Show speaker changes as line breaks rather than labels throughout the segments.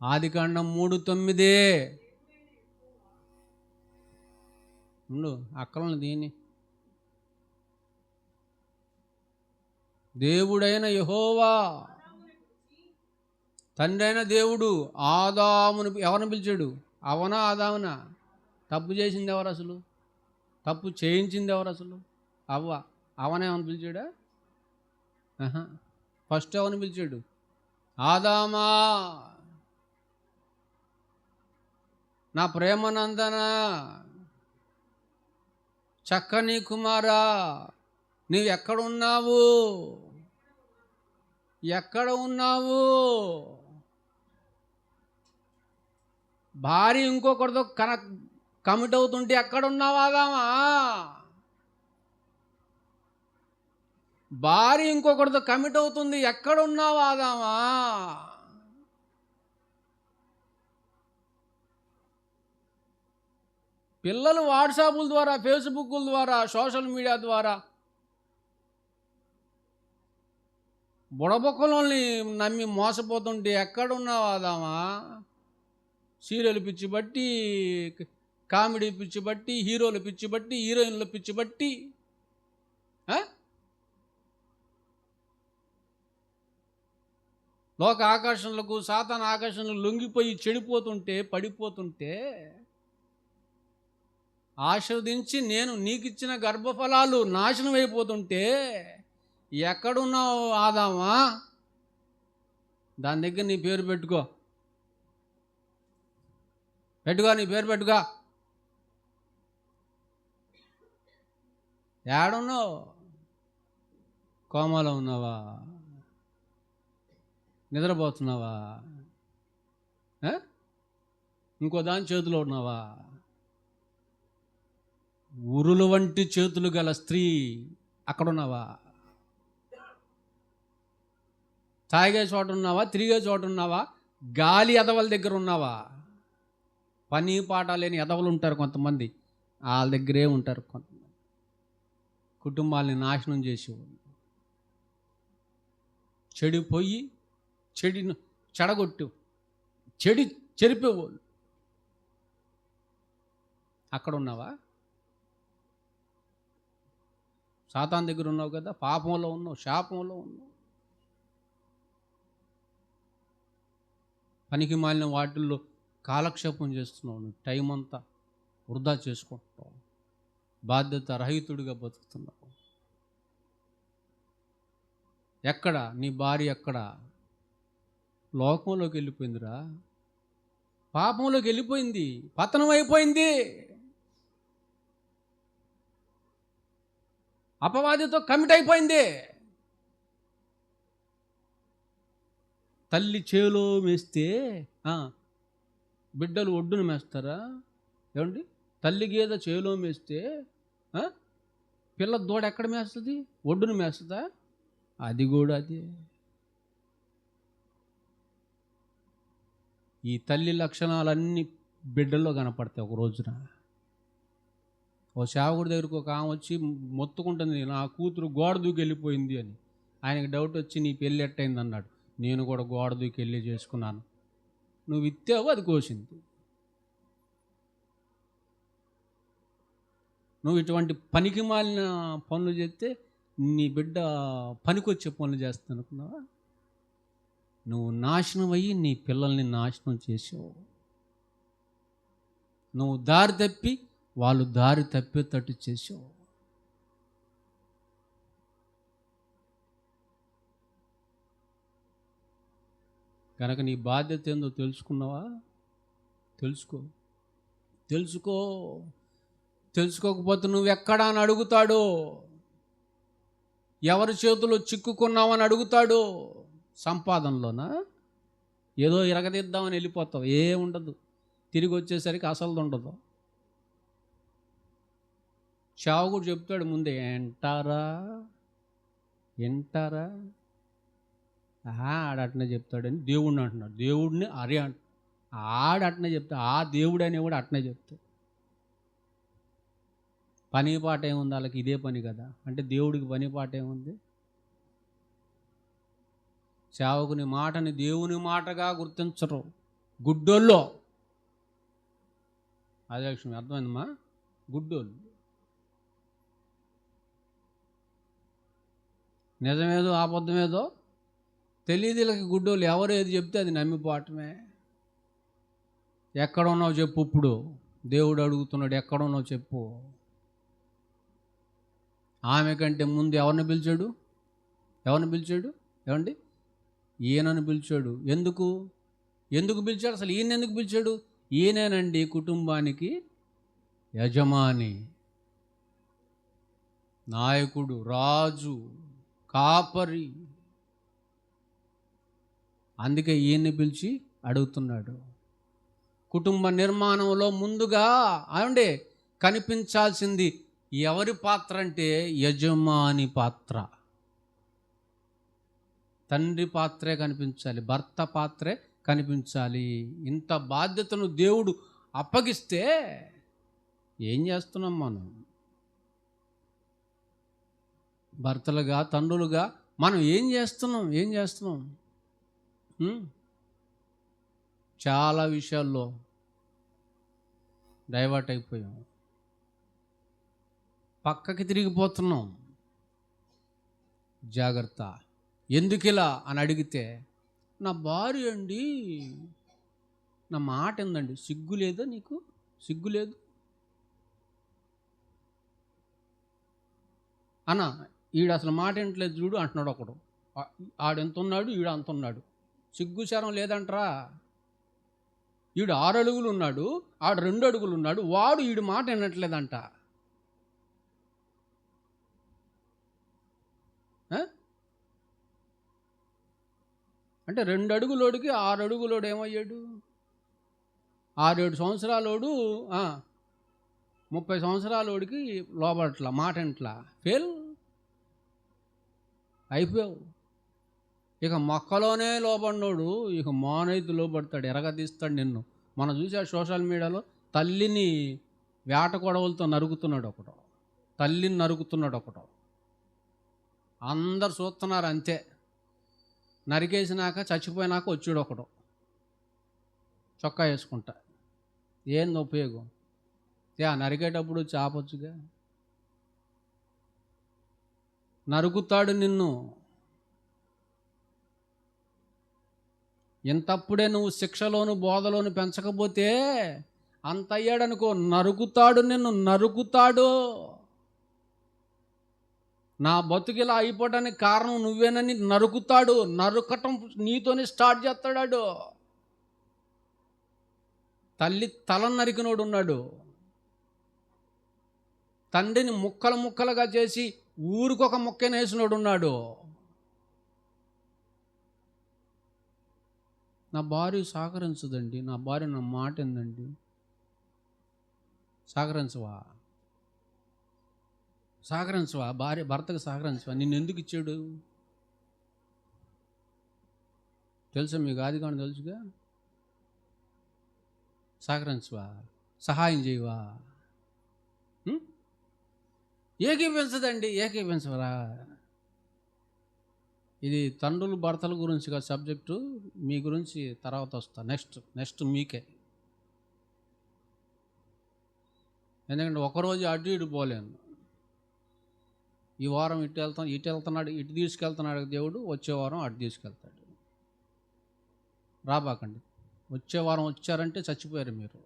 ఆదికాండం 3:9. ఉండు అక్కలను దీని దేవుడైన యెహోవా తండ్రి అయిన దేవుడు ఆదామును ఎవరిని పిలిచాడు? అవనా ఆదామునా? తప్పు చేసింది ఎవరు అసలు? తప్పు చేయించింది ఎవరు అసలు? అవ్వ. అవనేమని పిలిచాడా? ఫస్ట్ ఎవరిని పిలిచాడు? ఆదామా నా ప్రేమనందన చక్కని కుమారా నీవు ఎక్కడ ఉన్నావు? ఎక్కడ ఉన్నావు? భార్య ఇంకొకరితో కమిట్ అవుతుంటే ఎక్కడ ఉన్నావు ఆదామా? భార్య ఇంకొకరితో కమిట్ అవుతుంది, ఎక్కడ ఉన్నావు ఆదామా? పిల్లలు వాట్సాప్ల ద్వారా, ఫేస్బుక్ల ద్వారా, సోషల్ మీడియా ద్వారా బుడబొక్కలని నమ్మి మోసపోతుంటే ఎక్కడున్నావు ఆదామా? సీరియల్ పిచ్చి బట్టి, కామెడీ పిచ్చి బట్టి, హీరోల పిచ్చి బట్టి, హీరోయిన్ల పిచ్చి బట్టి లోక ఆకర్షణలకు, సాతాన ఆకర్షణలకు లొంగిపోయి చెడిపోతుంటే, పడిపోతుంటే ఆస్వాదించి నేను నీకిచ్చిన గర్భఫలాలు నాశనం అయిపోతుంటే ఎక్కడున్నావు ఆదామా? దాని దగ్గర నీ పేరు పెట్టుకో, నీ పేరు పెట్టుకో. ఏడున్నావు? కోమాలో ఉన్నావా? నిద్రపోతున్నావా? ఇంకో దాని చేతిలో ఉన్నావా? ఉరులు వంటి చేతులు గల స్త్రీ అక్కడున్నావా? తాగే చోట ఉన్నావా? తిరిగే చోట ఉన్నావా? గాలి ఎదవల దగ్గర ఉన్నావా? పని పాట లేని ఎదవలు ఉంటారు కొంతమంది, వాళ్ళ దగ్గరే ఉంటారు కొంతమంది. కుటుంబాలని నాశనం చేసేవాళ్ళు, చెడిపోయి చెడగొట్టు చెరిపేవాళ్ళు. అక్కడ ఉన్నావా? సాతాన్ దగ్గర ఉన్నావు కదా, పాపంలో ఉన్నావు, శాపంలో ఉన్నావు. పనికి మాలిన వాటిల్లో కాలక్షేపం చేస్తున్నావు. నువ్వు టైం అంతా వృధా చేసుకుంటున్నావు, బాధ్యత రహితుడిగా బతుకుతున్నావు. ఎక్కడ నీ భార్య? ఎక్కడ? లోకంలోకి వెళ్ళిపోయిందిరా, పాపంలోకి వెళ్ళిపోయింది, పతనం అయిపోయింది, అపవాదితో కమిట్ అయిపోయింది. తల్లి చేలో మేస్తే బిడ్డలు ఒడ్డును మేస్తారా? ఏమండి? తల్లి గేద చేలో మేస్తే పిల్ల దూడ ఎక్కడ మేస్తుంది? ఒడ్డును మేస్తుందా? అది కూడా అదే. ఈ తల్లి లక్షణాలన్నీ బిడ్డల్లో కనపడతాయి. ఒక రోజున ఓ సేవకుడి దగ్గరకు ఒక ఆమె వచ్చి మొత్తుకుంటుంది, నా కూతురు గోడ దూకి వెళ్ళిపోయింది అని. ఆయనకి డౌట్ వచ్చి నీ పెళ్ళి ఎట్టయింది అన్నాడు. నేను కూడా గోడ దూకి వెళ్ళి చేసుకున్నాను. నువ్వు ఇత్తావు, అది కోసింది. నువ్వు ఇటువంటి పనికి మాలిన పనులు చేస్తే నీ బిడ్డ పనికొచ్చే పనులు చేస్తాను అనుకున్నావా? నువ్వు నాశనం అయ్యి నీ పిల్లల్ని నాశనం చేసావు. నువ్వు దారి తప్పి వాళ్ళు దారి తప్పేటట్టు చేసావు. కనుక నీ బాధ్యత ఏందో తెలుసుకున్నావా? తెలుసుకోకపోతే నువ్వెక్కడా అని అడుగుతాడు. ఎవరి చేతిలో చిక్కుకున్నావని అడుగుతాడు. సంపాదనలోనా? ఏదో ఇరగదిద్దామని వెళ్ళిపోతావు, ఏముండదు. తిరిగి వచ్చేసరికి అసలు ఉండదు. సేవకుడు చెప్తాడు ముందే, వింటారా? ఆడటనే చెప్తాడని దేవుడిని అంటున్నాడు. దేవుడిని అరే ఆడటనే చెప్తా, ఆ దేవుడు అనేవాడు అట్నే చెప్తాడు. పని పాట ఏముంది వాళ్ళకి? ఇదే పని కదా. అంటే దేవుడికి పని పాట ఏముంది? సేవకుని మాటని దేవుని మాటగా గుర్తించరు. గుడ్డోళ్ళు. ఆదిలక్ష్మి అర్థమైందమ్మా? గుడ్డోళ్ళు. నిజమేదో అబద్ధమేదో తెలియదు వీళ్ళకి. గుడ్డోళ్ళు. ఎవరు ఏది చెప్తే అది నమ్మిపోవటమే. ఎక్కడున్నావు చెప్పు. ఇప్పుడు దేవుడు అడుగుతున్నాడు, ఎక్కడున్నావు చెప్పు. ఆమె కంటే ముందు ఎవరిని పిలిచాడు? ఏమండి? ఈయనను పిలిచాడు. ఎందుకు పిలిచాడు? అసలు ఈయన ఎందుకు పిలిచాడు? ఈయనేనండి కుటుంబానికి యజమాని, నాయకుడు, రాజు, కాపరి. అందుకే ఈయన్ని పిలిచి అడుగుతున్నాడు. కుటుంబ నిర్మాణంలో ముందుగా ఏమండి కనిపించాల్సింది ఎవరి పాత్ర అంటే యజమాని పాత్ర. తండ్రి పాత్రే కనిపించాలి, భర్త పాత్రే కనిపించాలి. ఇంత బాధ్యతను దేవుడు అప్పగిస్తే ఏం చేస్తున్నాం మనం? భర్తలుగా, తండ్రులుగా మనం ఏం చేస్తున్నాం? చాలా విషయాల్లో డైవర్ట్ అయిపోయాం, పక్కకి తిరిగిపోతున్నాం. జాగ్రత్త. ఎందుకిలా అని అడిగితే, నా భార్య అండి, నా మాట ఏందండి, సిగ్గు లేదా నీకు? సిగ్గు లేదు అన్న. ఈడు అసలు మాట ఏంటలేదు చూడు అంటున్నాడు ఒకడు. ఆడెంత ఉన్నాడు, ఈడు అంత ఉన్నాడు. సిగ్గు శరం లేదంటరా. ఈడు 6 అడుగులు ఉన్నాడు, ఆడు 2 అడుగులు ఉన్నాడు. వాడు ఈడు మాట వినట్లేదంట. అంటే 2 అడుగులోడికి 6 అడుగులోడు ఏమయ్యాడు? 6-7 సంవత్సరాలోడు 30 సంవత్సరాలోడికి లోబట్ల, మాట ఇంట్లా ఫెయిల్ అయిపోయావు. ఇక మొక్కలోనే లోబడినోడు ఇక మానైతే లోబడతాడు, ఎరగదీస్తాడు నిన్ను. మనం చూసా సోషల్ మీడియాలో తల్లిని వేట కొడవలతో నరుకుతున్నాడు ఒకడు, తల్లిని నరుకుతున్నాడు ఒకడు. అందరు చూస్తున్నారు అంతే. నరికేసినాక చచ్చిపోయినాక వచ్చాడు ఒకడు చొక్కా వేసుకుంటా. ఏంది ఉపయోగం? నరికేటప్పుడు చాపొచ్చుగా. నరుకుతాడు నిన్ను. ఇంతప్పుడే నువ్వు శిక్షలోను బోధలోను పెంచకపోతే అంత అయ్యాడనుకో, నరుకుతాడు నిన్ను, నరుకుతాడు. నా బతుకిలా అయిపోవడానికి కారణం నువ్వేనని నరుకుతాడు. నరుకటం నీతోనే స్టార్ట్ చేస్తాడు. తల్లి తలను నరికినోడు ఉన్నాడు, తండ్రిని ముక్కలు ముక్కలుగా చేసి ఊరికొక ముక్కనేసినోడు ఉన్నాడు. నా భార్య సహకరించదండి, నా భార్య నా మాట ఏందండి. సహకరించవా? భార్య భర్తకు సహకరించవా? నిన్ను ఎందుకు ఇచ్చాడు తెలుసా? మీకు ఆదికాండం తెలుసుగా. సహకరించవా? సహాయం చేయవా? ఏకీపించదండి, ఏకీపించవరా? ఇది తండ్రులు భర్తల గురించి కాదు సబ్జెక్టు, మీ గురించి తర్వాత వస్తా. నెక్స్ట్ మీకే. ఎందుకంటే ఒకరోజు అటు ఇటు పోలేను. ఈ వారం ఇటు వెళ్తున్నాడు, ఇటు తీసుకెళ్తున్నాడు దేవుడు, వచ్చే వారం అటు తీసుకెళ్తాడు. రాబాకండి. వచ్చే వారం వచ్చారంటే చచ్చిపోయారు మీరు.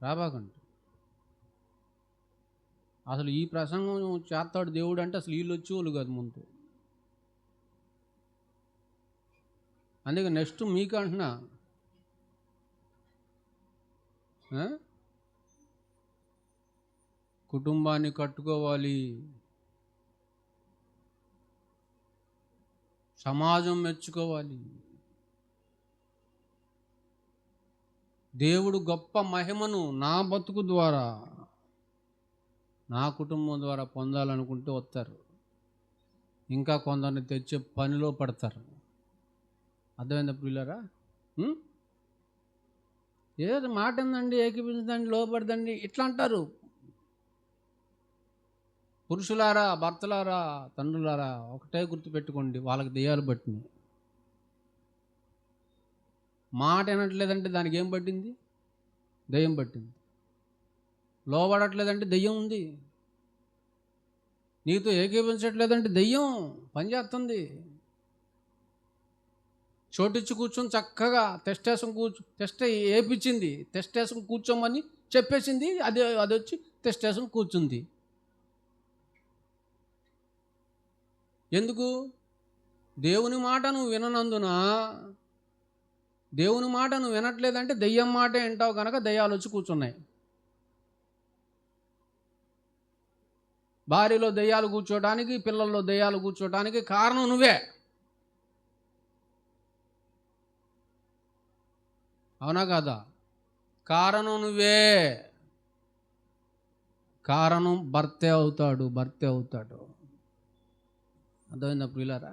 రాబాకండి. అసలు ఈ ప్రసంగం చేస్తాడు దేవుడు అంటే అసలు వీళ్ళు వచ్చేవాళ్ళు కాదు ముందు. అందుకే నెక్స్ట్ మీకు అంటున్నా, కుటుంబాన్ని కట్టుకోవాలి, సమాజం మెచ్చుకోవాలి. దేవుడు గొప్ప మహిమను నా బతుకు ద్వారా, నా కుటుంబం ద్వారా పొందాలనుకుంటూ వస్తారు. ఇంకా కొందరిని తెచ్చే పనిలో పడతారు. అర్థమైందా ప్రియులారా? ఏదో మాట ఉందండి, ఏకీపించదండి, లోపడదండి ఇట్లా అంటారు. పురుషులారా, భర్తలారా, తండ్రులారా, ఒకటే గుర్తుపెట్టుకోండి, వాళ్ళకి దెయ్యాలు పట్టినాయి. మాట వినట్లేదంటే దానికి ఏం పట్టింది? దెయ్యం పట్టింది. లోబడట్లేదంటే దెయ్యం ఉంది. నీతో ఏకీపించట్లేదంటే దెయ్యం పనిచేస్తుంది. చోటిచ్చి కూర్చొని చక్కగా టెస్ట్ వేయించింది, టెస్ట్ వేసుకుని కూర్చోమని చెప్పేసింది, అది వచ్చి టెస్ట్ వేసుకుని కూర్చుంది. ఎందుకు? దేవుని మాట నువ్వు విననందున, దేవుని మాట నువ్వు వినట్లేదంటే దెయ్యం మాట వింటావు కనుక దెయ్యాలు వచ్చి కూర్చున్నాయి. భార్యలో దెయ్యాలు కూర్చోటానికి, పిల్లల్లో దెయ్యాలు కూర్చోటానికి కారణం నువ్వే. అవునా కాదా? కారణం నువ్వే. కారణం భర్తే అవుతాడు. అర్థమైందా ప్రియులారా?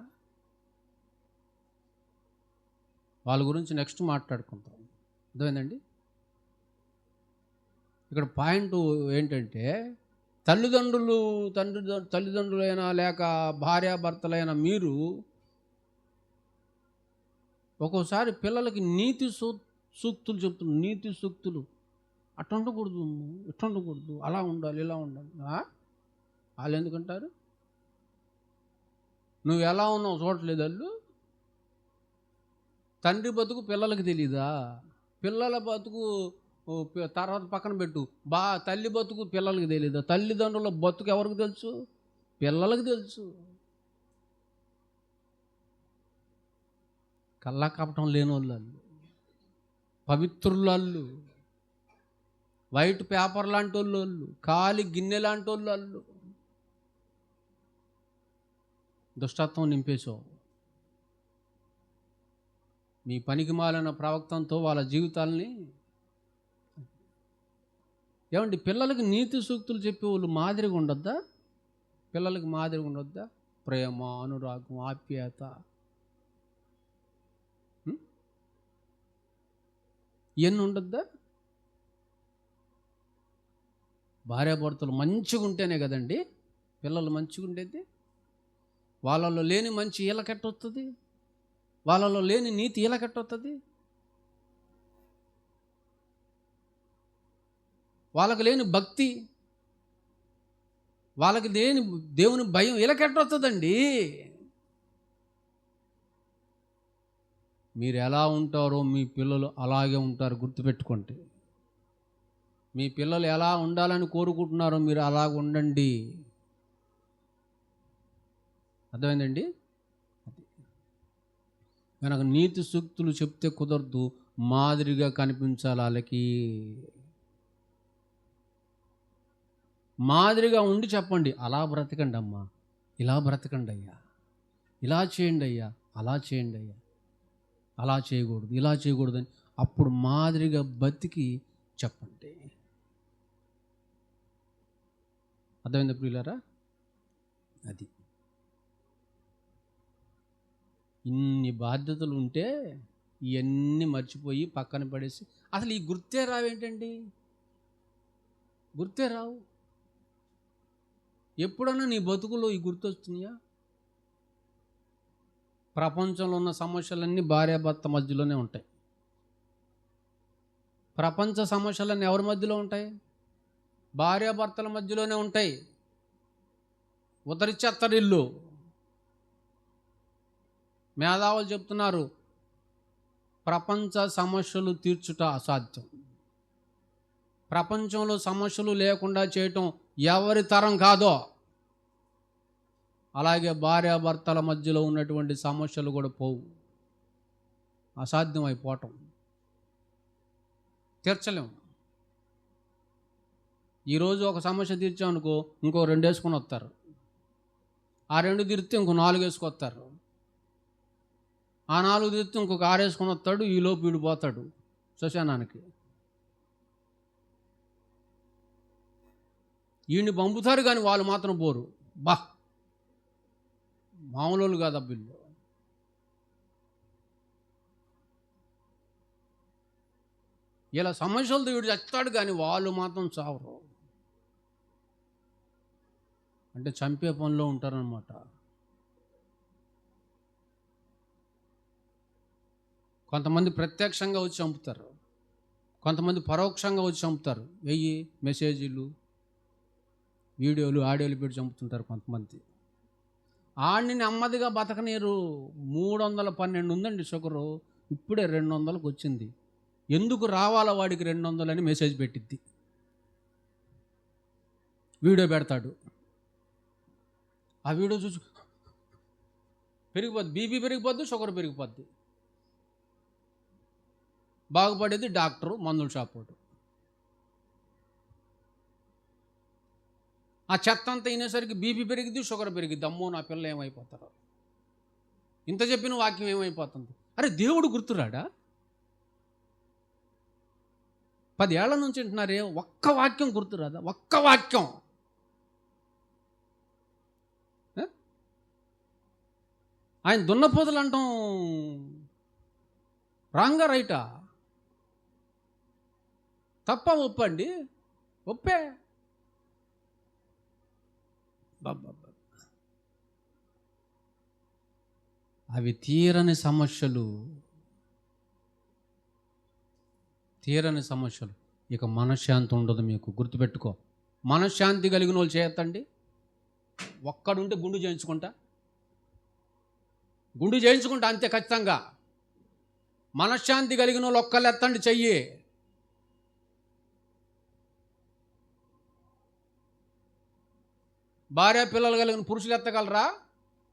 వాళ్ళ గురించి నెక్స్ట్ మాట్లాడుకుంటాం. అర్థమైందండి? ఇక్కడ పాయింట్ ఏంటంటే, తల్లిదండ్రులైనా లేక భార్యాభర్తలైన మీరు ఒక్కోసారి పిల్లలకి నీతి సూక్తులు చెప్తున్నారు. నీతి సూక్తులు, అట్ట ఉండకూడదు, ఇట్ట ఉండకూడదు, అలా ఉండాలి, ఇలా ఉండాలి. వాళ్ళు ఎందుకంటారు? నువ్వు ఎలా ఉన్నావు చూడట్లేదు వాళ్ళు. తండ్రి బతుకు పిల్లలకి తెలీదా? పిల్లల బతుకు తర్వాత పక్కన పెట్టు, తల్లి బతుకు పిల్లలకి తెలీదా? తల్లిదండ్రుల బతుకు ఎవరికి తెలుసు? పిల్లలకి తెలుసు. కల్లా కపటం లేని వాళ్ళు, పవిత్రులు, వైట్ పేపర్ లాంటి వాళ్ళు, కాలి గిన్నె లాంటి వాళ్ళు. దుష్టత్వం నింపేశావు. మీ పనికి మాలిన ప్రవక్తంతో వాళ్ళ జీవితాలని. ఏమండి, పిల్లలకి నీతి సూక్తులు చెప్పేవాళ్ళు మాదిరిగా ఉండొద్దా? పిల్లలకి మాదిరిగా ఉండొద్దా? ప్రేమ, అనురాగం, ఆప్యాయత, ఇవన్నీ ఉండొద్దా? భార్యాభర్తలు మంచిగా ఉంటేనే కదండి పిల్లలు మంచిగా ఉండేది. వాళ్ళలో లేని మంచి ఈలకెట్టొస్తుంది? వాళ్ళలో లేని నీతి ఈలకెట్టొస్తుంది? వాళ్ళకి లేని భక్తి, వాళ్ళకి లేని దేవుని భయం ఈలకెట్టొస్తుందండి. మీరు ఎలా ఉంటారో మీ పిల్లలు అలాగే ఉంటారు, గుర్తుపెట్టుకోండి. మీ పిల్లలు ఎలా ఉండాలని కోరుకుంటున్నారో మీరు అలాగ ఉండండి. అర్థమైందండి? కనుక నీతి సూక్తులు చెప్తే కుదరదు, మాదిరిగా కనిపించాలి వాళ్ళకి. మాదిరిగా ఉండి చెప్పండి, అలా బ్రతకండి అమ్మా, ఇలా బ్రతకండి అయ్యా, ఇలా చేయండి అయ్యా, అలా చేయండి అయ్యా, అలా చేయకూడదు, ఇలా చేయకూడదు అని అప్పుడు మాదిరిగా బతికి చెప్పండి. అర్థమైందా ప్రియులారా? అది ఇన్ని బాధ్యతలు ఉంటే ఇవన్నీ మర్చిపోయి పక్కన పడేసి అసలు ఈ గుర్తే రావేంటండి? గుర్తే రావు. ఎప్పుడన్నా నీ బతుకులో ఈ గుర్తు వస్తున్నాయా? ప్రపంచంలో ఉన్న సమస్యలన్నీ భార్యాభర్త మధ్యలోనే ఉంటాయి. ప్రపంచ సమస్యలన్నీ ఎవరి మధ్యలో ఉంటాయి? భార్యాభర్తల మధ్యలోనే ఉంటాయి. ఉదరిచెత్తరిల్లు. మేధావులు చెప్తున్నారు, ప్రపంచ సమస్యలు తీర్చుట అసాధ్యం. ప్రపంచంలో సమస్యలు లేకుండా చేయటం ఎవరి తరం కాదో, అలాగే భార్యాభర్తల మధ్యలో ఉన్నటువంటి సమస్యలు కూడా పోవు. అసాధ్యం అయిపోవటం, తీర్చలేము. ఈరోజు ఒక సమస్య తీర్చామనుకో, ఇంకో 2 వేసుకొని వస్తారు. ఆ 2 తీరితే ఇంకో 4 వేసుకొస్తారు. ఆ 4 తీరితే ఇంకొక 6 వేసుకొని వస్తాడు. ఈలోపు వీడిపోతాడు శ్మశానానికి. వీడిని పంపుతారు కానీ వాళ్ళు మాత్రం పోరు. మామూలు కాదు అబ్బిళ్ళు. ఇలా సమస్యలతో వీడు చస్తాడు కానీ వాళ్ళు మాత్రం చావరు. అంటే చంపే పనిలో ఉంటారనమాట. కొంతమంది ప్రత్యక్షంగా వచ్చి చంపుతారు, కొంతమంది పరోక్షంగా వచ్చి చంపుతారు. మెసేజీలు, వీడియోలు, ఆడియోలు పెట్టి చంపుతుంటారు కొంతమంది. ఆడిని నెమ్మదిగా బతకనీరు. 312 ఉందండి షుగరు, ఇప్పుడే 200కి వచ్చింది. ఎందుకు రావాలా వాడికి 200 అని మెసేజ్ పెట్టిద్ది, వీడియో పెడతాడు. ఆ వీడియో చూసి పెరిగిపోద్ది, బీపీ పెరిగిపోద్ది, షుగర్ పెరిగిపోద్ది. బాగుపడేది డాక్టరు, మందుల షాప్ వాడు. ఆ చెత్త అంతా అయినేసరికి బీపీ పెరిగిద్ది, షుగర్ పెరిగిద్ది. అమ్మో నా పిల్ల ఏమైపోతారో, ఇంత చెప్పిన వాక్యం ఏమైపోతుంది. అరే దేవుడు గుర్తురాడా? 10 ఏళ్ల నుంచి వింటున్నారే, ఒక్క వాక్యం గుర్తురాదా? ఒక్క వాక్యం. ఆయన దున్నపోతులు అంటాం రాంగా రైటా? తప్ప ఒప్పండి? ఒప్పే. అవి తీరని సమస్యలు, తీరని సమస్యలు. ఇక మనశ్శాంతి ఉండదు మీకు, గుర్తుపెట్టుకో. మనశ్శాంతి కలిగిన వాళ్ళు చేయొద్దండి. ఒక్కడుంటే గుండు చేయించుకుంటా అంతే ఖచ్చితంగా. మనశ్శాంతి కలిగిన వాళ్ళు ఒక్కళ్ళు ఎత్తండి చెయ్యి. భార్య పిల్లలు కలిగిన పురుషులు ఎత్తగలరా?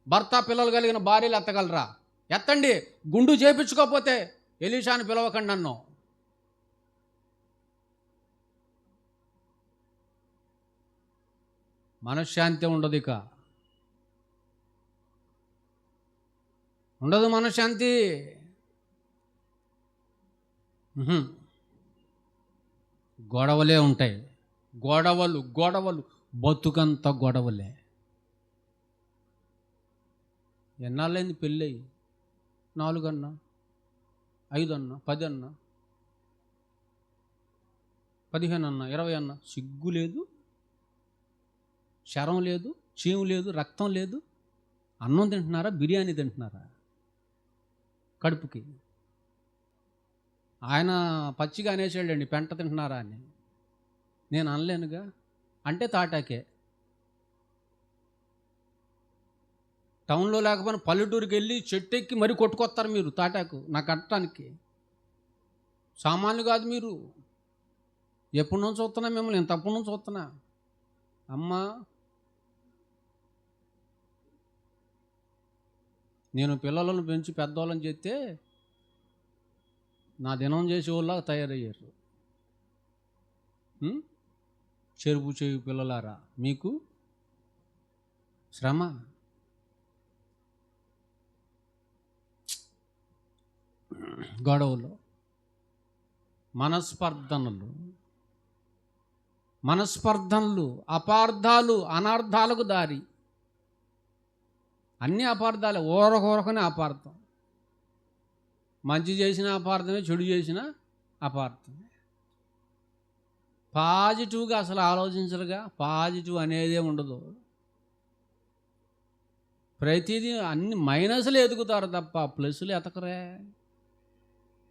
భర్త పిల్లలు కలిగిన భార్యలు ఎత్తగలరా? ఎత్తండి. గుండు చేయించుకోకపోతే ఎలీషాని పిలవకండి నన్ను. మనశ్శాంతి ఉండదు, ఇక ఉండదు మనశ్శాంతి. గొడవలే ఉంటాయి, గొడవలు బతుకంత గొడవలే. ఎన్నాళ్ళైంది పెళ్ళి? 4 అన్నా, 5 అన్నా, 10 అన్నా, 15 అన్నా, 20 అన్నా. సిగ్గు లేదు, శరం లేదు, చీము లేదు, రక్తం లేదు. అన్నం తింటున్నారా? బిర్యానీ తింటున్నారా కడుపుకి? ఆయన పచ్చిగా అనేసాడండి, పెంట తింటున్నారా అని. నేను అనలేనుగా. అంటే తాటాకే. టౌన్లో లేకపోయినా పల్లెటూరుకి వెళ్ళి చెట్టు ఎక్కి మరీ కొట్టుకొస్తారు మీరు తాటాకు నాకు కట్టడానికి. సామాన్లు కాదు మీరు. ఎప్పటి నుంచి చూస్తున్నా మిమ్మల్ని, నేను తప్పటి నుంచి చూస్తున్నా. అమ్మా, నేను పిల్లలను పెంచి పెద్దవాళ్ళని చేస్తే నా దినం చేసేవాళ్ళగా తయారయ్యారు. చెరుపు చెవి పిల్లలారా, మీకు శ్రమ. గొడవలు, మనస్పర్ధనలు, అపార్థాలు, అనర్థాలకు దారి. అన్నీ అపార్థాలే, ఊరకనే అపార్థం. మంచి చేసిన అపార్థమే, చెడు చేసిన అపార్థమే. పాజిటివ్గా అసలు ఆలోచించరుగా. పాజిటివ్ అనేదే ఉండదు. ప్రతిదీ అన్ని మైనస్లు ఎదుగుతారు తప్ప ప్లస్లు ఎతకరే.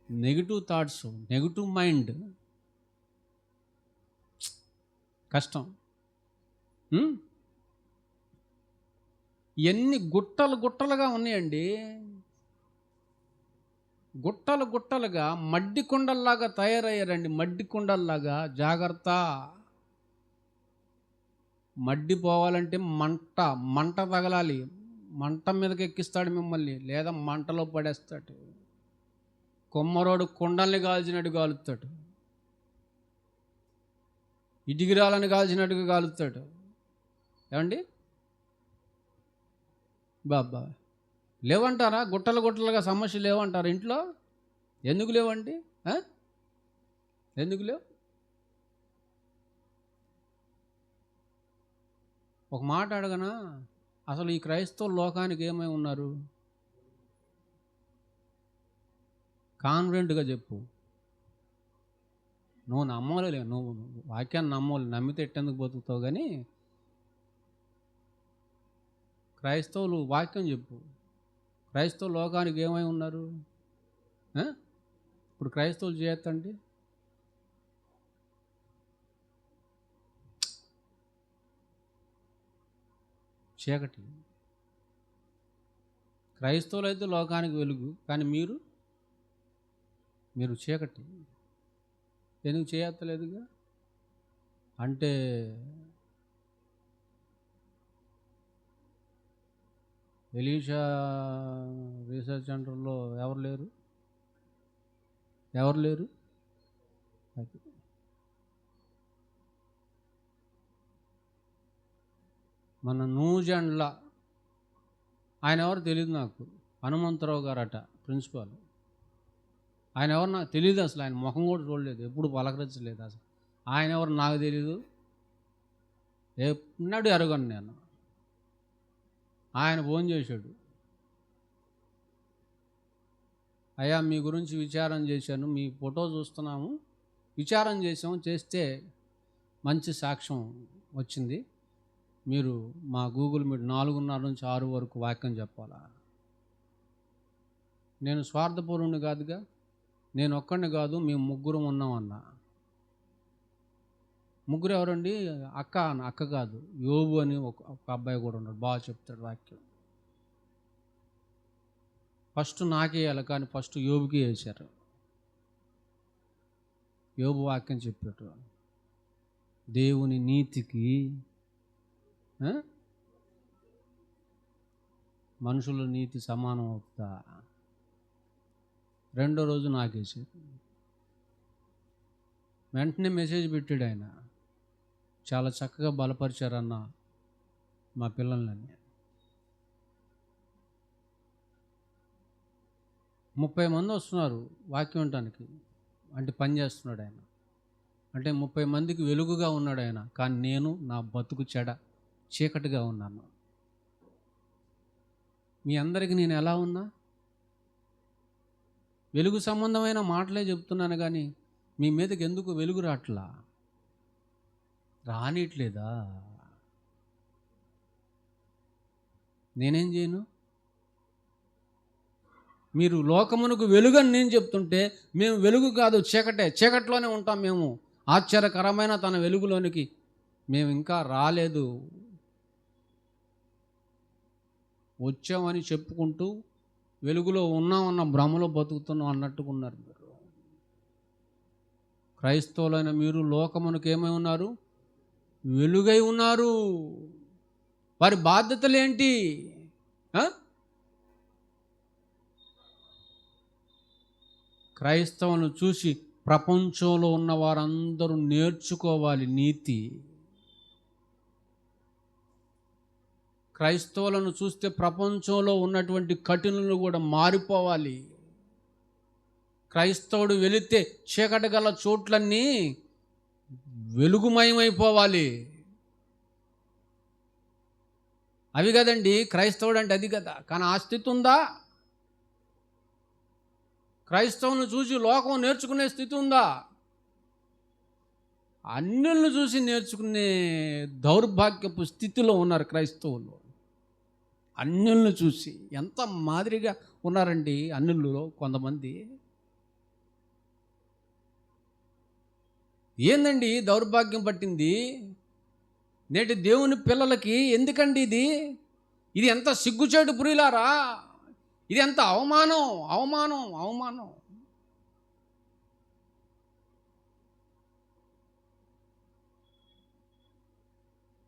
నెగిటివ్ థాట్స్, నెగిటివ్ మైండ్ కష్టం. ఎన్ని గుట్టలుగా ఉన్నాయండి, గుట్టలుగా మడ్డి కుండల్లాగా తయారయ్యారండి. మడ్డి కుండల్లాగా. జాగ్రత్త. మడ్డి పోవాలంటే మంట తగలాలి. మంట మీదకి ఎక్కిస్తాడు మిమ్మల్ని, లేదా మంటలో పడేస్తాడు. కొమ్మరోడు కుండల్ని కాల్చినట్టు కాలుస్తాడు, ఇటుకిరాలని కాల్చినట్టుగా కాలుస్తాడు. ఏమండి బాబా, లేవంటారా? గుట్టలుగా సమస్యలు లేవంటారా ఇంట్లో? ఎందుకు లేవండి? ఎందుకు లేవు? ఒక మాట అడగనా? అసలు ఈ క్రైస్తవ లోకానికి ఏమై ఉన్నారు? కాన్ఫిడెంట్గా చెప్పు. నువ్వు నమ్మలేవు, నువ్వు వాక్యాన్ని నమ్మలేవు. నమ్మితే ఎట్టెందుకు బతుకుతావు? కానీ క్రైస్తవులు వాక్యం చెప్పు. క్రైస్తవులు లోకానికి ఏమై ఉన్నారు? ఇప్పుడు క్రైస్తవులు చేయొద్దండి. చీకటి. క్రైస్తవులు అయితే లోకానికి వెలుగు, కానీ మీరు చీకటి. ఎందుకు చేయత్తలేదుగా? అంటే ఎలీషా రీసెర్చ్ సెంటర్లో ఎవరు లేరు? అది మన నూజెండ్ల ఆయన ఎవరు తెలియదు నాకు. హనుమంతరావు గారట ప్రిన్సిపాల్. ఆయన ఎవరు నాకు తెలియదు అసలు. ఆయన ముఖం కూడా చూడలేదు, ఎప్పుడు పలకరించలేదు అసలు. ఆయన ఎవరు నాకు తెలీదు, ఎన్నడూ ఎరగను నేను. ఆయన ఫోన్ చేశాడు, అయ్యా మీ గురించి విచారం చేశాను, మీ ఫోటో చూస్తున్నాము, విచారం చేస్తే మంచి సాక్ష్యం వచ్చింది, మీరు మా గూగుల్ మీట్ 4:30 నుంచి 6 వరకు వాక్యం చెప్పాలా. నేను స్వార్థపూర్ణుని కాదుగా, నేను ఒక్కడిని కాదు, మేము ముగ్గురం ఉన్నామన్నా. ముగ్గురు ఎవరండి? అక్క కాదు, యోబు అని ఒక అబ్బాయి కూడా ఉన్నాడు, బాగా చెప్తాడు వాక్యం. ఫస్ట్ నాకే వేయాలి, కానీ ఫస్ట్ యోబుకి వేశారు. యోబు వాక్యం చెప్పాడు, దేవుని నీతికి మనుషుల నీతి సమానం అవుతుందా? రెండో రోజు నాకేసారు. వెంటనే మెసేజ్ పెట్టాడు ఆయన, చాలా చక్కగా బలపరిచారన్న మా పిల్లలని. 30 మంది వస్తున్నారు వాక్యం వినటానికి. అంటే పని చేస్తున్నాడు ఆయన. అంటే 30 మందికి వెలుగుగా ఉన్నాడు ఆయన, కానీ నేను నా బతుకు చీకటిగా ఉన్నాను. మీ అందరికీ నేను ఎలా ఉన్నా? వెలుగు సంబంధమైన మాటలే చెప్తున్నాను, కానీ మీ మీదకి ఎందుకు వెలుగు రానిట్లేదా? నేనేం చేయను? మీరు లోకమునకు వెలుగని నేను చెప్తుంటే, మేము వెలుగు కాదు చీకట్లోనే ఉంటాం మేము. ఆశ్చర్యకరమైన తన వెలుగులోనికి మేము ఇంకా రాలేదు, వచ్చామని చెప్పుకుంటూ వెలుగులో ఉన్నామన్న భ్రమలో బతుకుతున్నాం అన్నట్టుకున్నారు మీరు. క్రైస్తవులైన మీరు లోకమునకు ఏమై ఉన్నారు? వెలుగై ఉన్నారు. వారి బాధ్యతలు ఏంటి? క్రైస్తవులను చూసి ప్రపంచంలో ఉన్న వారందరూ నేర్చుకోవాలి నీతి. క్రైస్తవులను చూస్తే ప్రపంచంలో ఉన్నటువంటి కఠినులు కూడా మారిపోవాలి. క్రైస్తవుడు వెళితే చీకటి గల చోట్లన్నీ వెలుగుమయమైపోవాలి. అవి కదండి క్రైస్తవుడు అంటే, అది కదా. కానీ ఆ స్థితి ఉందా? క్రైస్తవులను చూసి లోకం నేర్చుకునే స్థితి ఉందా? అన్యులను చూసి నేర్చుకునే దౌర్భాగ్యపు స్థితిలో ఉన్నారు క్రైస్తవులు. అన్యులను చూసి ఎంత మాదిరిగా ఉన్నారండి అన్యులలో కొంతమంది. ఏందండి దౌర్భాగ్యం పట్టింది నేటి దేవుని పిల్లలకి? ఎందుకండి ఇది ఎంత సిగ్గుచేటు పురిలారా! ఇది ఎంత అవమానం.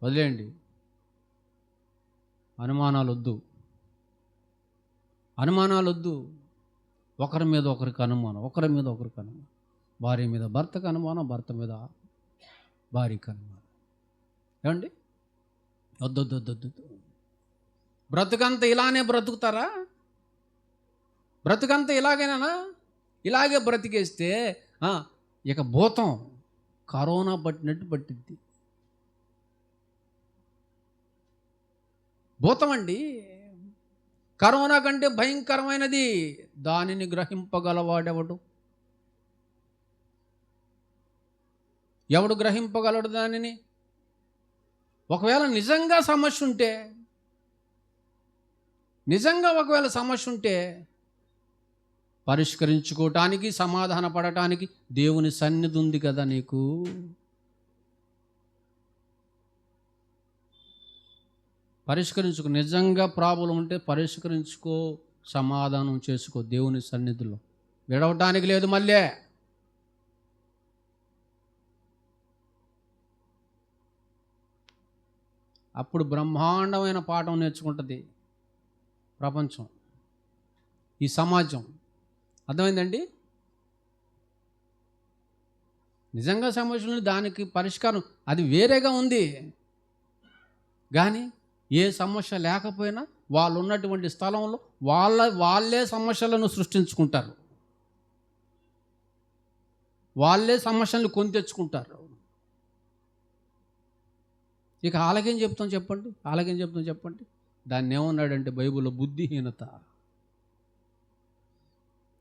వదిలేయండి, అనుమానాలు వద్దు. ఒకరి మీద ఒకరికి అనుమానం, భార్య మీద భర్తకు అనుమానం, భర్త మీద భార్యకు అనుమానం. ఏమండి? వద్దు. బ్రతుకంతా ఇలానే బ్రతుకుతారా? బ్రతుకంతా ఇలాగేనా? ఇలాగే బ్రతికేస్తే ఇక భూతం కరోనా పట్టినట్టు పట్టిద్ది. భూతం అండి, కరోనా కంటే భయంకరమైనది. దానిని గ్రహింపగలవాడెవడు? ఎవడు గ్రహింపగలడు దానిని? ఒకవేళ నిజంగా సమస్య ఉంటే నిజంగా ఒకవేళ సమస్య ఉంటే పరిష్కరించుకోవటానికి, సమాధాన పడటానికి దేవుని సన్నిధి ఉంది కదా నీకు. పరిష్కరించుకో. నిజంగా ప్రాబ్లం ఉంటే పరిష్కరించుకో, సమాధానం చేసుకో దేవుని సన్నిధిలో. విడవటానికి లేదు మళ్ళీ. అప్పుడు బ్రహ్మాండమైన పాఠం నేర్చుకుంటుంది ప్రపంచం, ఈ సమాజం. అర్థమైందండి? నిజంగా సమస్యలు దానికి పరిష్కారం అది వేరేగా ఉంది. కానీ ఏ సమస్య లేకపోయినా వాళ్ళు ఉన్నటువంటి స్థలంలో వాళ్ళే సమస్యలను సృష్టించుకుంటారు, వాళ్ళే సమస్యలను కొని తెచ్చుకుంటారు. ఇక ఆలకేం చెప్తాం చెప్పండి. దాన్ని ఏమన్నాడంటే బైబిల్లో బుద్ధిహీనత.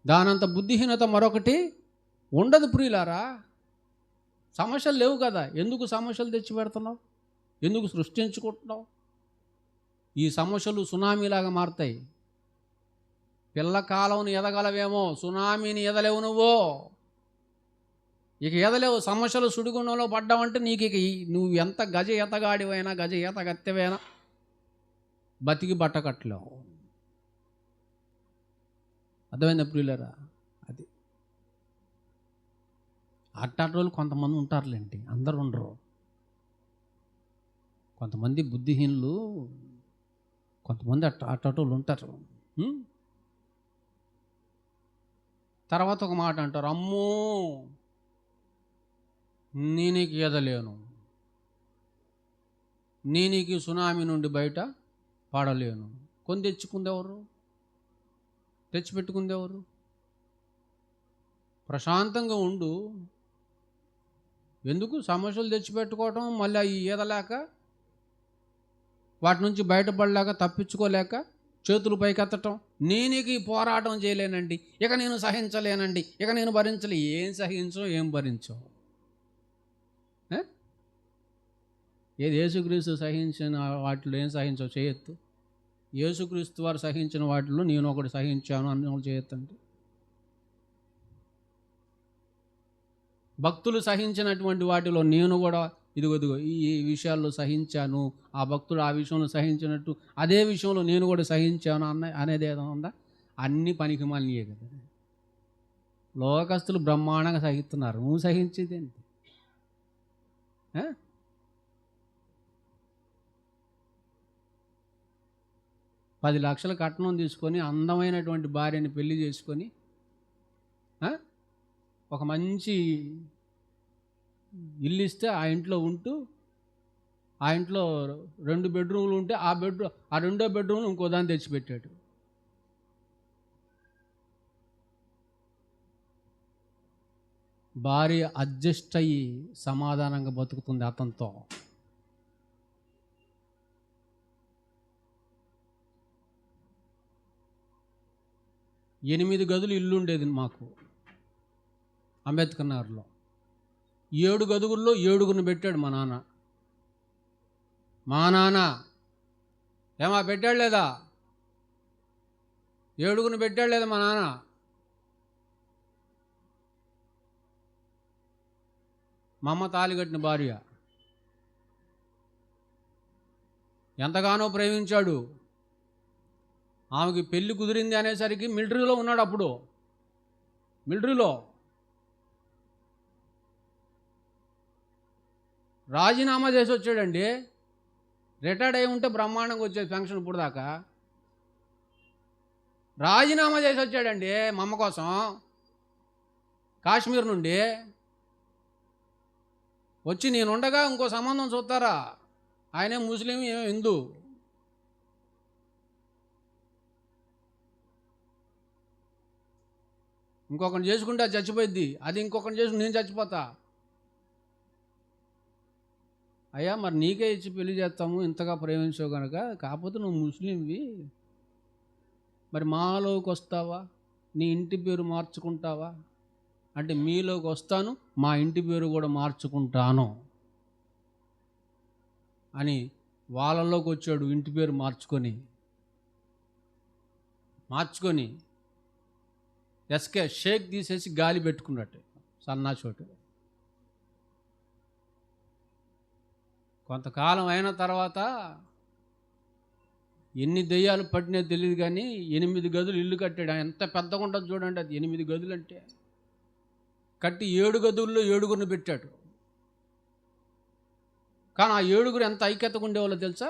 దానంత బుద్ధిహీనత మరొకటి ఉండదు ప్రియులారా. సమస్యలు లేవు కదా, ఎందుకు సమస్యలు తెచ్చి పెడుతున్నావు? ఎందుకు సృష్టించుకుంటున్నావు? ఈ సమస్యలు సునామీలాగా మారుతాయి. పిల్లకాలంను ఎదగలవేమో, సునామీని ఎదలేవు నువ్వు. ఇక ఎదలేవు. సమస్యలు సుడిగుండంలో పడ్డావంటే నీకు ఇక నువ్వు ఎంత గజ ఎతగాడివైనా, గజ ఎతగత్తెవైనా బతికి బట్టకట్లేవు. అర్థమైందా ప్రియులరా? అది అట్టాటోళ్ళు కొంతమంది ఉంటారులేండి, అందరూ ఉండరు. కొంతమంది బుద్ధిహీనులు, కొంతమంది అట్టాటోళ్ళు ఉంటారు. తర్వాత ఒక మాట అంటారు, అమ్మో నేనీకి ఎదలేను, నేనీకి సునామీ నుండి బయట పడలేను. కొని తెచ్చుకుందెవరు? తెచ్చిపెట్టుకుందెవరు? ప్రశాంతంగా ఉండు. ఎందుకు సమస్యలు తెచ్చిపెట్టుకోవటం, మళ్ళీ ఈ ఈదలేక, వాటి నుంచి బయటపడలేక, తప్పించుకోలేక చేతులు పైకెత్తటం. నేనీకి ఈ పోరాటం చేయలేనండి, ఇక నేను సహించలేనండి, ఇక నేను భరించలే. ఏం సహించో ఏం భరించో? ఏది యేసుక్రీస్తు సహించిన వాటిలో ఏం సహించో చేయొద్దు. యేసుక్రీస్తు వారు సహించిన వాటిలో నేను ఒకటి సహించాను అన్న వాళ్ళు చేయొద్దండి. భక్తులు సహించినటువంటి వాటిలో నేను కూడా ఇదిగో ఈ విషయాల్లో సహించాను, ఆ భక్తుడు ఆ విషయంలో సహించినట్టు అదే విషయంలో నేను కూడా సహించాను అనేది ఏదో ఉందా? అన్ని పనికి మాలినయే కదా. లోకస్తులు బ్రహ్మాండంగా సహిస్తున్నారు, నువ్వు సహించేది ఏంటి? 10 లక్షల కట్నం తీసుకొని అందమైనటువంటి భార్యని పెళ్లి చేసుకొని ఒక మంచి ఇల్లు ఇస్తే ఆ ఇంట్లో ఉంటూ, ఆ ఇంట్లో 2 బెడ్రూమ్లు ఉంటే ఆ 2వ బెడ్రూమ్లు ఇంకో దాన్ని తెచ్చిపెట్టాడు. భార్య అడ్జస్ట్ అయ్యి సమాధానంగా బతుకుతుంది అతనితో. ఎనిమిది గదులు ఇల్లు ఉండేది మాకు అంబేద్కర్ నగర్లో. 7 గదుల్లో 7గురిని పెట్టాడు మా నాన్న. ఏమా పెట్టాడు లేదా? 7గురిని పెట్టాడు లేదా మా నాన్న? మా అమ్మ తాలిగట్టిన భార్య. ఎంతగానో ప్రేమించాడు. ఆమెకి పెళ్లి కుదిరింది అనేసరికి మిలిటరీలో ఉన్నాడు. అప్పుడు మిలిటరీలో రాజీనామా చేసి వచ్చాడండి. రిటైర్డ్ అయి ఉంటే బ్రహ్మాండంగా వచ్చేది ఫంక్షన్. ఇప్పుడు దాకా రాజీనామా చేసి వచ్చాడండి మా అమ్మ కోసం. కాశ్మీర్ నుండి వచ్చి నేనుండగా ఇంకో సంబంధం చూస్తారా? ఆయనే ముస్లిం, హిందూ. ఇంకొకరిని చేసుకుంటే అది చచ్చిపోయిద్ది, అది ఇంకొకరిని చేసుకుని నేను చచ్చిపోతా. అయ్యా మరి నీకే ఇచ్చి పెళ్లి చేస్తాము, ఇంతగా ప్రేమించావు కనుక. కాకపోతే నువ్వు ముస్లింవి, మరి మాలోకి వస్తావా? నీ ఇంటి పేరు మార్చుకుంటావా అంటే, మీలోకి వస్తాను, మా ఇంటి పేరు కూడా మార్చుకుంటాను అని వాళ్ళలోకి వచ్చాడు. ఇంటి పేరు మార్చుకొని మార్చుకొని షేక్ తీసేసి గాలి పెట్టుకున్నట్టు సన్నాచోటు. కొంతకాలం అయిన తర్వాత ఎన్ని దెయ్యాలు పట్టినాయో తెలియదు కానీ 8 గదులు ఇల్లు కట్టాడు. ఎంత పెద్దగా ఉంటుంది చూడండి, అది 8 గదులు అంటే. కట్టి 7 గదుల్లో 7గురిని పెట్టాడు. కానీ ఆ 7గురు ఎంత ఐక్యతగా ఉండేవాళ్ళు తెలుసా?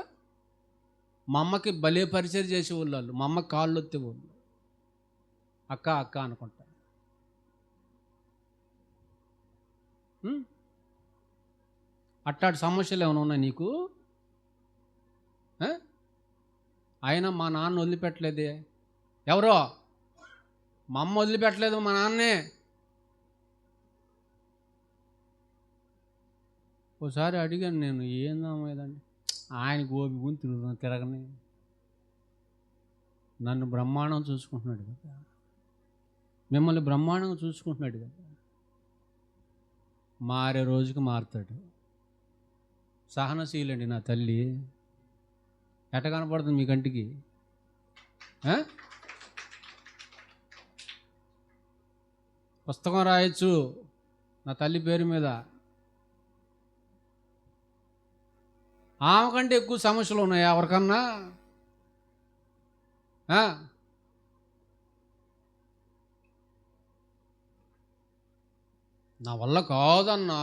మా అమ్మకి భలే పరిచయం చేసేవాళ్ళు వాళ్ళు. మా అమ్మకి కాళ్ళు వచ్చేవాళ్ళు, అక్క అక్క అనుకుంటా. అట్టాటి సమస్యలు ఏమైనా ఉన్నాయి నీకు? అయినా మా నాన్న వదిలిపెట్టలేదే. ఎవరో? మా అమ్మ వదిలిపెట్టలేదు, మా నాన్నే. ఒకసారి అడిగాను నేను, ఏందమ్మేదండి, ఆయన గోబి గుని తిరగని నన్ను బ్రహ్మాండం చూసుకుంటున్నాడు కదా, మిమ్మల్ని బ్రహ్మాండంగా చూసుకుంటున్నాడు కదా. మారే రోజుకి మారుతాడు. సహనశీలండి నా తల్లి. ఎట కనపడుతుంది మీ కంటికి? పుస్తకం రాయొచ్చు నా తల్లి పేరు మీద. ఆమె కంటే ఎక్కువ సమస్యలు ఉన్నాయి ఎవరికన్నా? నా వల్ల కాదన్నా.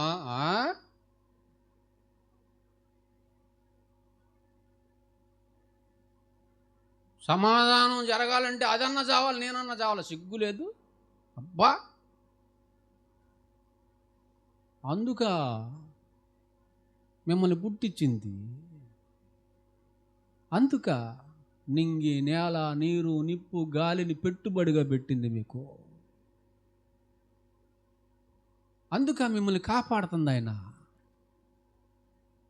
సమాధానం జరగాలంటే అదన్నా చావాలి, నేనన్నా చావాలి. సిగ్గు లేదు అబ్బా. అందుక మిమ్మల్ని పుట్టించింది. అందుక నింగి నేల నీరు నిప్పు గాలిని పెట్టుబడిగా పెట్టింది మీకు. అందుక మిమ్మల్ని కాపాడుతుంది ఆయన.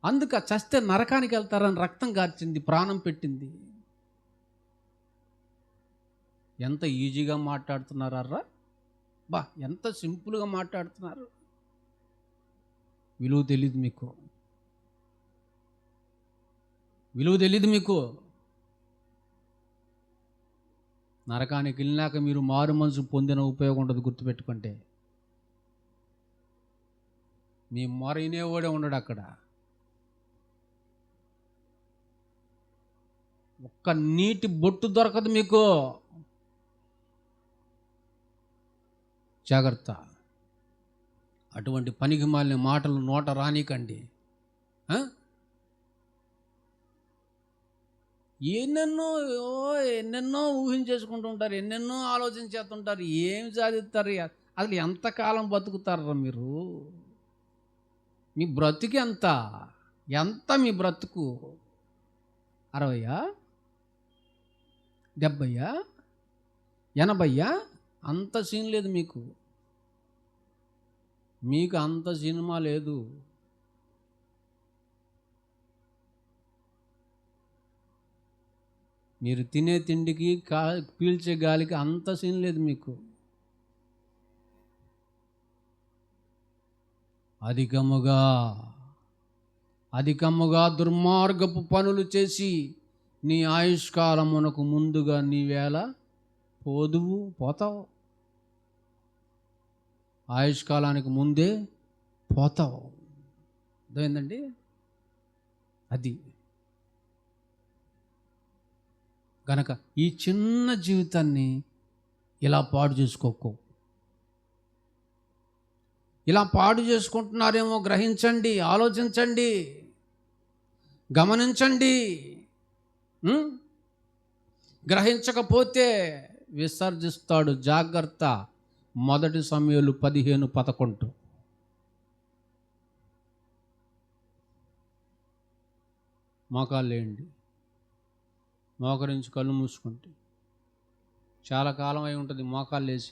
అందుక చస్తే నరకానికి వెళ్తారని రక్తం కార్చింది, ప్రాణం పెట్టింది. ఎంత ఈజీగా మాట్లాడుతున్నారా బా, ఎంత సింపుల్గా మాట్లాడుతున్నారు. విలువ తెలీదు మీకు, విలువ తెలీదు మీకు. నరకానికి వెళ్ళినాక మీరు మారు మనసు పొందిన ఉపయోగం ఉండదు, గుర్తుపెట్టుకుంటే. మీ మొర వినేవాడే ఉండడు అక్కడ. ఒక్క నీటి బొట్టు దొరకదు మీకు. జాగ్రత్త. అటువంటి పనికి మాలిన మాటలు నోట రానికండి. ఎన్నెన్నో ఊహించేసుకుంటూ ఉంటారు, ఎన్నెన్నో ఆలోచించేస్తుంటారు. ఏమి సాధిస్తారు? అసలు ఎంతకాలం బతుకుతారా మీరు? మీ బ్రతుకు ఎంత మీ బ్రతుకు? 60, 70, 80? అంత సీన్ లేదు మీకు. మీకు అంత సినిమా లేదు. మీరు తినే తిండికి పీల్చే గాలికి అంత సీన్ లేదు మీకు. అధికముగా దుర్మార్గపు పనులు చేసి నీ ఆయుష్కాలమునకు ముందుగా నీవేళ పోతావు. ఆయుష్కాలానికి ముందే పోతావు. అర్థమైందండి? అది కనుక ఈ చిన్న జీవితాన్ని ఇలా పాడు చేసుకోకు. ఇలా పాడు చేసుకుంటున్నారేమో గ్రహించండి, ఆలోచించండి, గమనించండి. గ్రహించకపోతే విసర్జిస్తాడు. జాగ్రత్త. 1 సమూయేలు 15:11. మోకాళ్ళు లేండి, మోకరించి కళ్ళు మూసుకుంటే చాలా కాలం అయి ఉంటుంది మోకాళ్ళు వేసి.